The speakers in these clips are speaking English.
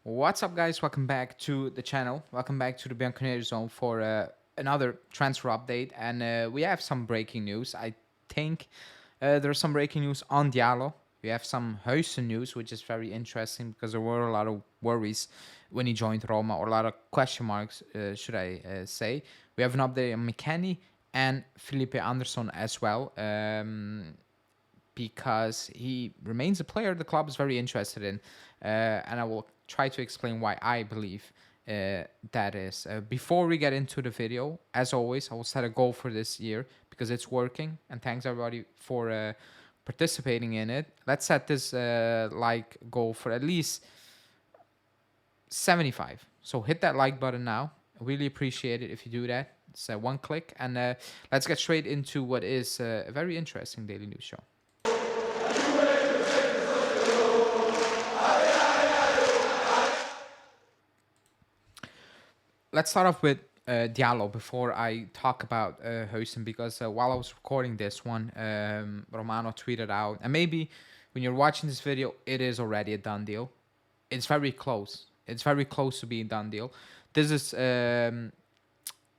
What's up, guys? Welcome back to the channel. Welcome back to the MCKENNIE zone for another transfer update. And we have some breaking news. I think there's some breaking news on Djalo. We have some Huijsen news, which is very interesting because there were a lot of worries when he joined Roma, or a lot of question marks, should I say. We have an update on McKennie and Felipe Anderson as well. Because he remains a player the club is very interested in. And I will try to explain why I believe that is. Before we get into the video, as always, I will set a goal for this year because it's working. And thanks everybody for participating in it. Let's set this like goal for at least 75. So hit that like button now. I really appreciate it if you do that. It's one click. And let's get straight into what is a very interesting daily news show. Let's start off with Djalo before I talk about Huijsen, because while I was recording this one, Romano tweeted out, and maybe when you're watching this video, it is already a done deal. It's very close. It's very close to being a done deal. This is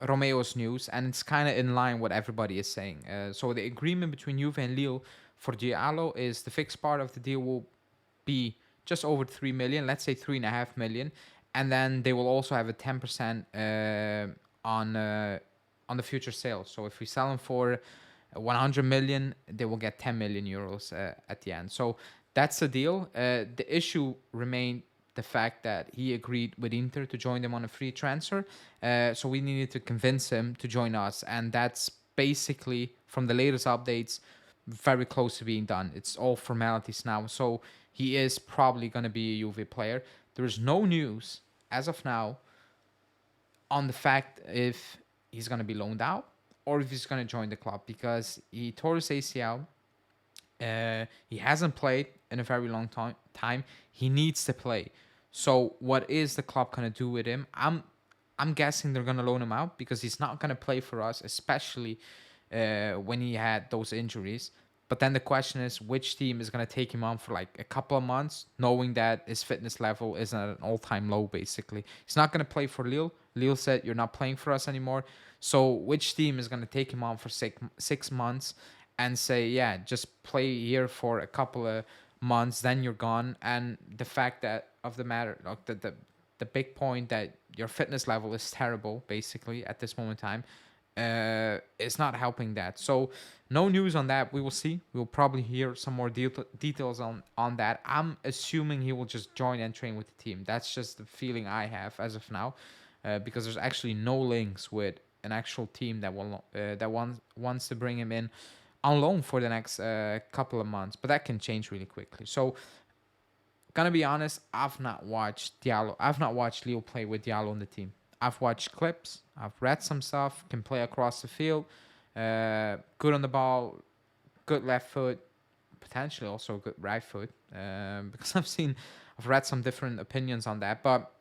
Romeo's news, and it's kind of in line what everybody is saying. So the agreement between Juve and Lille for Djalo is the fixed part of the deal will be just over 3 million, let's say 3.5 million. And then they will also have a 10% on the future sales. So if we sell them for 100 million, they will get 10 million euros at the end. So that's the deal. The issue remained the fact that he agreed with Inter to join them on a free transfer. So we needed to convince him to join us. And that's basically, from the latest updates, very close to being done. It's all formalities now. So he is probably going to be a Juve player. There's no news as of now on the fact if he's going to be loaned out or if he's going to join the club, because he tore his ACL. He hasn't played in a very long time. He needs to play. So what is the club going to do with him? I'm guessing they're going to loan him out because he's not going to play for us, especially when he had those injuries. But then the question is, which team is going to take him on for like a couple of months, knowing that his fitness level is at an all-time low, basically. He's not going to play for Lille. Lille said, you're not playing for us anymore. So which team is going to take him on for 6 months and say, yeah, just play here for a couple of months, then you're gone. And the fact that of the matter, like the big point that your fitness level is terrible, basically, at this moment in time, it's not helping that. So no news on that. We will see. We'll probably hear some more details on that. I'm assuming he will just join and train with the team. That's just the feeling I have as of now, because there's actually no links with an actual team that wants to bring him in on loan for the next couple of months. But that can change really quickly. So gonna be honest, I've not watched Djalo. I've not watched Lille play with Djalo on the team. I've watched clips. I've read some stuff. Can play across the field. Good on the ball. Good left foot. Potentially also good right foot. Because I've read some different opinions on that. But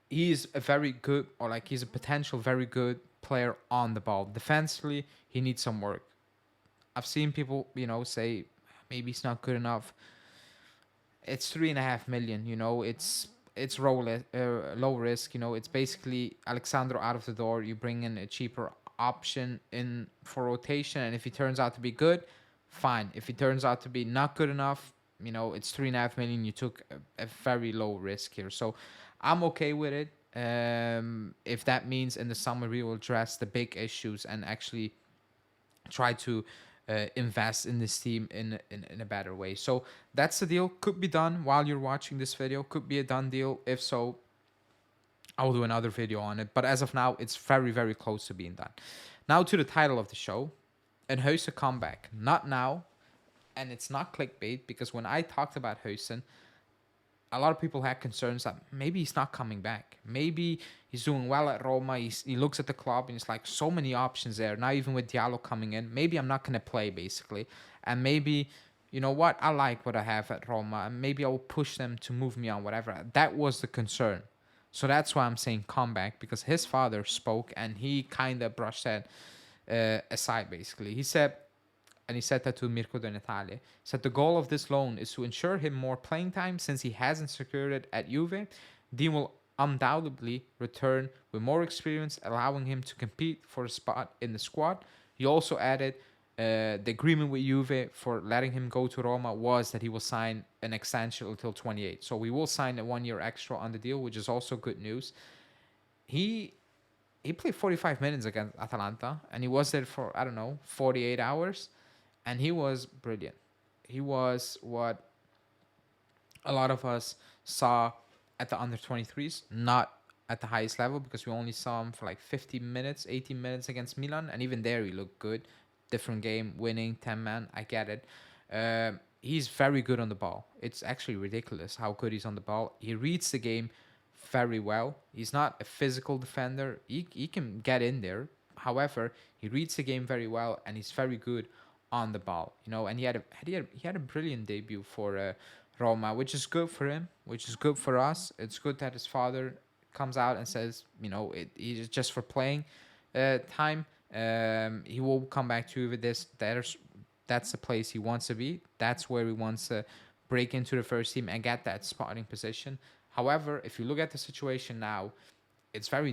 he's a very good, or like he's a potential very good player on the ball. Defensively, he needs some work. I've seen people, say maybe he's not good enough. It's 3.5 million. It's low risk. It's basically Alexandro out of the door. You bring in a cheaper option in for rotation, and if he turns out to be good, fine. If he turns out to be not good enough, it's 3.5 million. You took a very low risk here, so I'm okay with it. If that means in the summer we will address the big issues and actually try to invest in this team in a better way. So that's the deal. Could be done while you're watching this video. Could be a done deal. If so, I will do another video on it. But as of now, it's very, very close to being done. Now to the title of the show. And Huijsen comeback. Not now. And it's not clickbait, because when I talked about Huijsen, a lot of people had concerns that maybe he's not coming back. Maybe he's doing well at Roma. He looks at the club and it's like so many options there. Now even with Djalo coming in, maybe I'm not going to play, basically. And maybe, you know what, I like what I have at Roma. And maybe I will push them to move me on, whatever. That was the concern. So that's why I'm saying comeback, because his father spoke and he kind of brushed that aside, basically. He said, and he said that to Mirko de Natale. He said the goal of this loan is to ensure him more playing time since he hasn't secured it at Juve. Dean will undoubtedly return with more experience, allowing him to compete for a spot in the squad. He also added the agreement with Juve for letting him go to Roma was that he will sign an extension until 28. So we will sign a 1 year extra on the deal, which is also good news. He he played 45 minutes against Atalanta, and he was there for, I don't know, 48 hours, and he was brilliant. He was what a lot of us saw at the under 23s, not at the highest level because we only saw him for like 50 minutes, 18 minutes against Milan, and even there he looked good. Different game, winning 10 man. I get it. He's very good on the ball. It's actually ridiculous how good he's on the ball. He reads the game very well. He's not a physical defender. He can get in there. However, he reads the game very well, and he's very good on the ball. You know, and he had a brilliant debut for Roma, which is good for him, which is good for us. It's good that his father comes out and says, you know, he's just for playing time. He will come back to this. That's the place he wants to be. That's where he wants to break into the first team and get that starting position. However, if you look at the situation now, it's very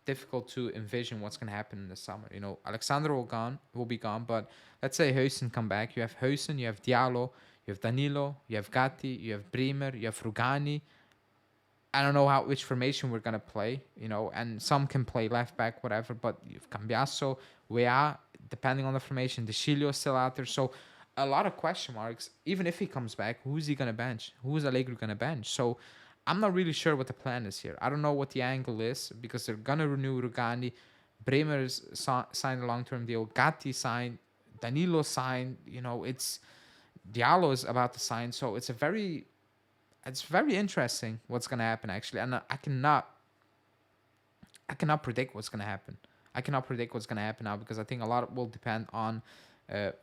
difficult to envision what's going to happen in the summer. You know, Alexander will be gone, but let's say Huijsen come back. You have Huijsen, you have Djalo, you have Danilo, you have Gatti, you have Bremer, you have Rugani. I don't know which formation we're gonna play, you know, and some can play left back, whatever. But you've Cambiasso, Weah, depending on the formation. Djalo is still out there, so a lot of question marks. Even if he comes back, who's he gonna bench? Who's Allegri gonna bench? So I'm not really sure what the plan is here. I don't know what the angle is because they're gonna renew Rugani. Bremer's signed a long-term deal. Gatti signed. Danilo signed. You know, it's Djalo is about to sign. So it's very interesting what's gonna happen actually, and I cannot predict what's gonna happen. I cannot predict what's gonna happen now because I think a lot will depend on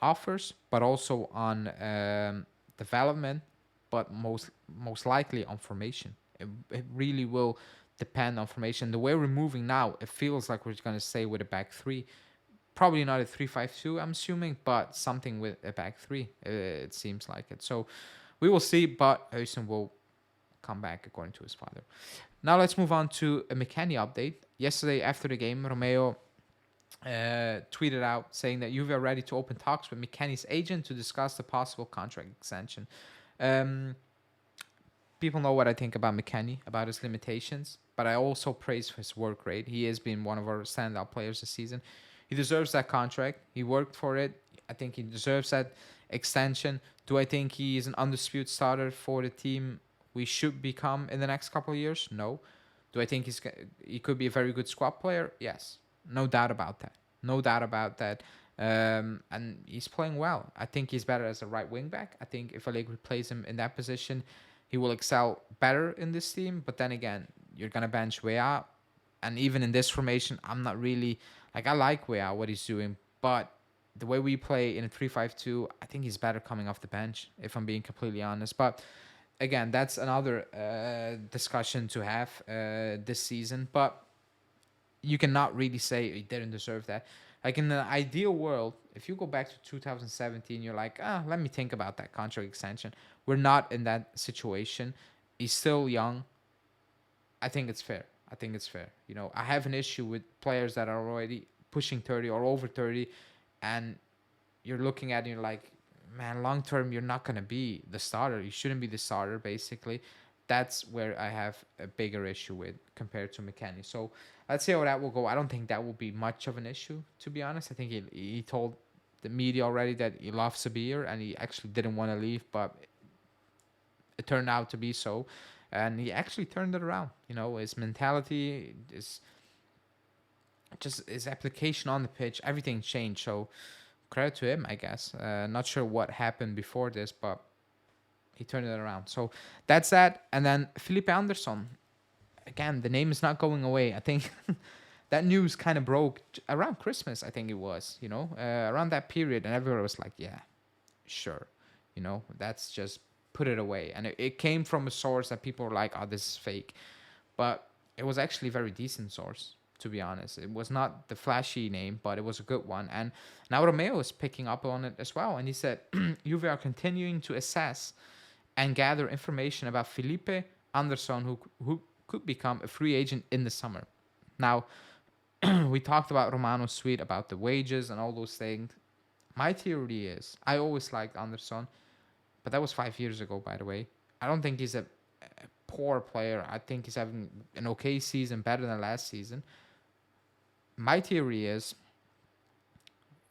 offers, but also on development, but most likely on formation. It really will depend on formation. The way we're moving now, it feels like we're gonna stay with a back three. Probably not a 3-5-2, I'm assuming, but something with a back three. It seems like it. So we will see, but Huijsen will come back according to his father. Now let's move on to a McKennie update. Yesterday after the game, Romeo tweeted out saying that Juve are ready to open talks with McKennie's agent to discuss the possible contract extension. People know what I think about McKennie, about his limitations, but I also praise his work rate. He has been one of our standout players this season. He deserves that contract. He worked for it. I think he deserves that extension. Do I think he is an undisputed starter for the team we should become in the next couple of years? No. Do I think he could be a very good squad player? Yes. No doubt about that. No doubt about that. And he's playing well. I think he's better as a right wing back. I think if Allegri plays him in that position, he will excel better in this team. But then again, you're going to bench Weah. And even in this formation, I'm not really... I like Weah, what he's doing. But the way we play in a 3-5-2, I think he's better coming off the bench, if I'm being completely honest. But again, that's another discussion to have this season. But you cannot really say he didn't deserve that. Like in the ideal world, if you go back to 2017, you're like, let me think about that contract extension. We're not in that situation. He's still young. I think it's fair. You know, I have an issue with players that are already pushing 30 or over 30, and you're looking at it and you're like, man, long term, you're not going to be the starter. You shouldn't be the starter, basically. That's where I have a bigger issue with compared to McKennie. So let's see how that will go. I don't think that will be much of an issue, to be honest. I think he told the media already that he loves to be here, and he actually didn't want to leave, but it turned out to be so. And he actually turned it around. You know, his mentality, just his application on the pitch, everything changed. So credit to him, I guess. Not sure what happened before this, but he turned it around. So that's that. And then Felipe Anderson. Again, the name is not going away. I think that news kind of broke around Christmas, I think it was, you know, around that period. And everyone was like, yeah, sure. You know, that's just put it away. And it came from a source that people were like, oh, this is fake. But it was actually a very decent source. to be honest. It was not the flashy name, but it was a good one. And now Romeo is picking up on it as well. And he said, Juve are continuing to assess and gather information about Felipe Anderson, who could become a free agent in the summer. Now, we talked about Romano's tweet about the wages and all those things. My theory is, I always liked Anderson, but that was 5 years ago, by the way. I don't think he's a poor player. I think he's having an okay season, better than last season. My theory is,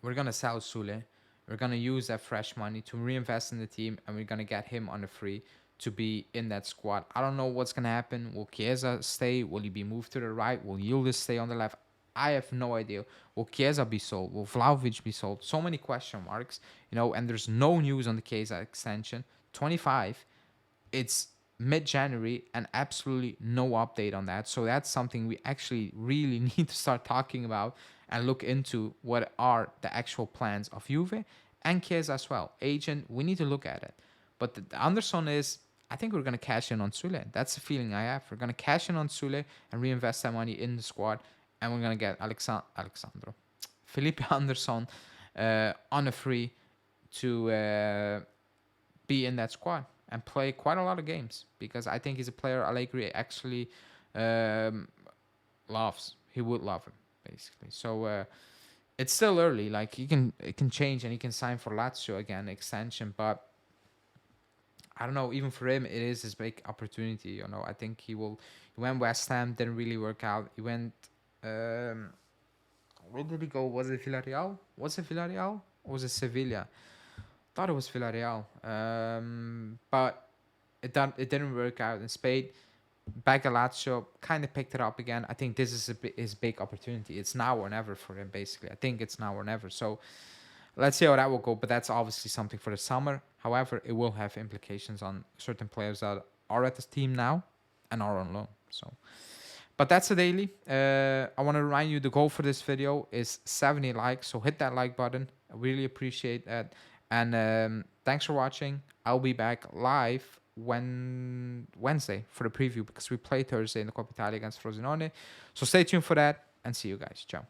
we're going to sell Sule. We're going to use that fresh money to reinvest in the team, and we're going to get him on the free to be in that squad. I don't know what's going to happen. Will Chiesa stay? Will he be moved to the right? Will Yildiz stay on the left? I have no idea. Will Chiesa be sold? Will Vlahovic be sold? So many question marks, and there's no news on the Chiesa extension. 25, it's mid-January and absolutely no update on that. So that's something we actually really need to start talking about and look into what are the actual plans of Juve and Chiesa as well. Agent, we need to look at it. But the Anderson is, I think we're going to cash in on Sule. That's the feeling I have. We're going to cash in on Sule and reinvest that money in the squad. And we're going to get Felipe Anderson on a free to be in that squad and play quite a lot of games, because I think he's a player Allegri actually loves. He would love him, basically. So it's still early. Like, it can change, and he can sign for Lazio again, extension. But I don't know. Even for him, it is his big opportunity. I think he went West Ham, didn't really work out. He went. Where did he go? Was it Villarreal? Or was it Sevilla? Thought it was Villarreal, but it didn't work out in Spain. Back at Lazio, kind of picked it up again. I think this is his big opportunity. It's now or never for him, basically. I think it's now or never. So let's see how that will go. But that's obviously something for the summer. However, it will have implications on certain players that are at the team now and are on loan. So, but that's the daily. I want to remind you, the goal for this video is 70 likes. So hit that like button. I really appreciate that. And thanks for watching. I'll be back live Wednesday for the preview, because we play Thursday in the Coppa Italia against Frosinone. So stay tuned for that, and see you guys. Ciao.